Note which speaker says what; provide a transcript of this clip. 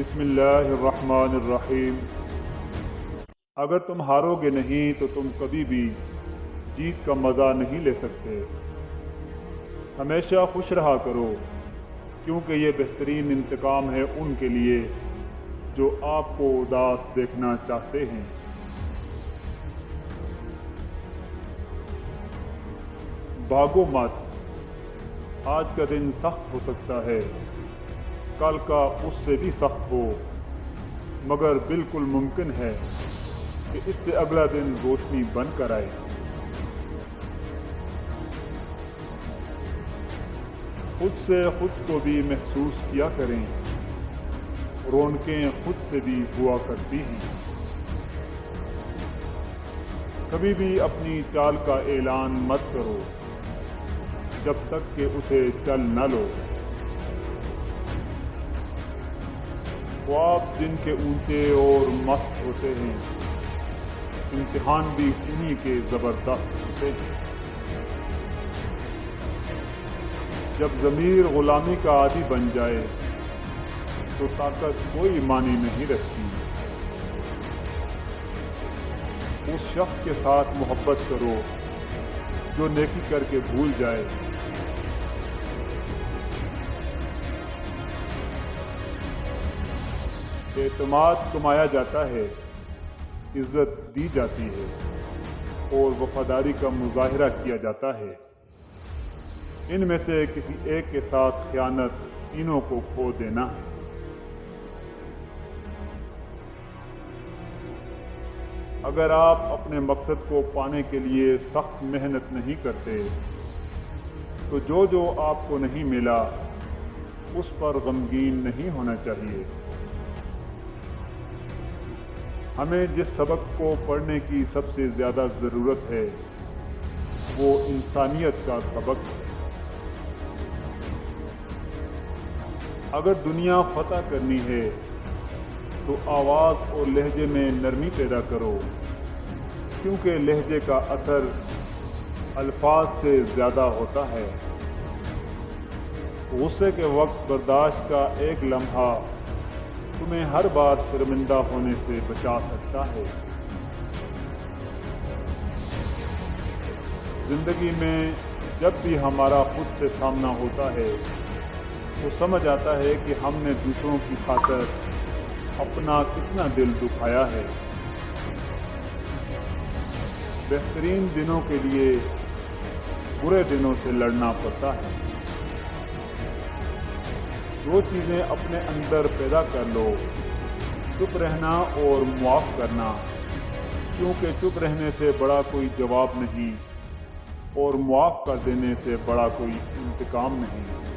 Speaker 1: بسم اللہ الرحمن الرحیم۔ اگر تم ہارو گے نہیں تو تم کبھی بھی جیت کا مزہ نہیں لے سکتے۔ ہمیشہ خوش رہا کرو، کیونکہ یہ بہترین انتقام ہے ان کے لیے جو آپ کو اداس دیکھنا چاہتے ہیں۔ بھاگو مت، آج کا دن سخت ہو سکتا ہے، کل کا اس سے بھی سخت ہو، مگر بالکل ممکن ہے کہ اس سے اگلا دن روشنی بن کر آئے۔ خود سے خود کو بھی محسوس کیا کریں، رونقیں خود سے بھی ہوا کرتی ہیں۔ کبھی بھی اپنی چال کا اعلان مت کرو جب تک کہ اسے چل نہ لو۔ خواب جن کے اونچے اور مست ہوتے ہیں، امتحان بھی انہی کے زبردست ہوتے ہیں۔ جب ضمیر غلامی کا عادی بن جائے تو طاقت کوئی معنی نہیں رکھتی۔ اس شخص کے ساتھ محبت کرو جو نیکی کر کے بھول جائے۔ اعتماد کمایا جاتا ہے، عزت دی جاتی ہے، اور وفاداری کا مظاہرہ کیا جاتا ہے۔ ان میں سے کسی ایک کے ساتھ خیانت تینوں کو کھو دینا ہے۔ اگر آپ اپنے مقصد کو پانے کے لیے سخت محنت نہیں کرتے تو جو آپ کو نہیں ملا اس پر غمگین نہیں ہونا چاہیے۔ ہمیں جس سبق کو پڑھنے کی سب سے زیادہ ضرورت ہے وہ انسانیت کا سبق ہے۔ اگر دنیا فتح کرنی ہے تو آواز اور لہجے میں نرمی پیدا کرو، کیونکہ لہجے کا اثر الفاظ سے زیادہ ہوتا ہے۔ غصے کے وقت برداشت کا ایک لمحہ تمہیں ہر بار شرمندہ ہونے سے بچا سکتا ہے۔ زندگی میں جب بھی ہمارا خود سے سامنا ہوتا ہے تو سمجھ آتا ہے کہ ہم نے دوسروں کی خاطر اپنا کتنا دل دکھایا ہے۔ بہترین دنوں کے لیے برے دنوں سے لڑنا پڑتا ہے۔ دو چیزیں اپنے اندر پیدا کر لو، چپ رہنا اور معاف کرنا، کیونکہ چپ رہنے سے بڑا کوئی جواب نہیں اور معاف کر دینے سے بڑا کوئی انتقام نہیں۔